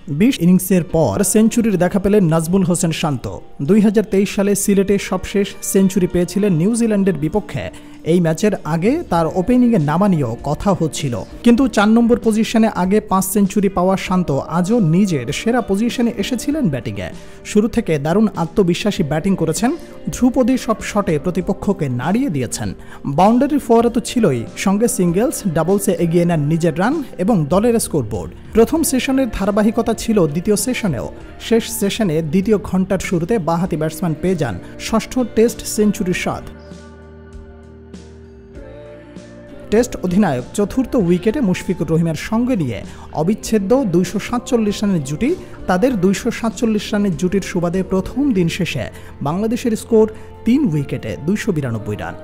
20 ইনিংসের পর সেঞ্চুরির দেখা পেলেন নাজমুল হোসেন শান্ত। 2023 সালে সিলেটে সবশেষ সেঞ্চুরি পেয়েছিলেন নিউজিল্যান্ডের বিপক্ষে। এই ম্যাচের আগে তার ওপেনিংয়ে নামা নিয়েও কথা হচ্ছিল, কিন্তু 4 নম্বর পজিশনে আগে 5 সেঞ্চুরি পাওয়া শান্ত আজও নিজের সেরা পজিশনে এসেছিলেন ব্যাটিংয়ে। শুরু থেকে দারুণ আত্মবিশ্বাসী ব্যাটিং করেছেন, ধ্রুপদী সব শটে প্রতিপক্ষকে নাড়িয়ে দিয়েছেন। বাউন্ডারির ফোয়ারা তো ছিলই, সঙ্গে সিঙ্গেলস ডাবলসে এগিয়ে নেন নিজের রান এবং দলের স্কোরবোর্ড। প্রথম সেশনের ধারাবাহিকতা ছিল দ্বিতীয় সেশনেও। শেষ সেশনে দ্বিতীয় ঘণ্টার শুরুতে বাঁহাতি ব্যাটসম্যান পেয়ে যান ষষ্ঠ টেস্ট সেঞ্চুরির স্বাদ। টেস্ট অধিনায়ক চতুর্থ উইকেটে মুশফিকুর রহিমের সঙ্গে নিয়ে অবিচ্ছেদ্য 247 রানের জুটি। তাদের 247 রানের জুটির সুবাদে প্রথম দিন শেষে বাংলাদেশের স্কোর 3 উইকেটে 292 রান।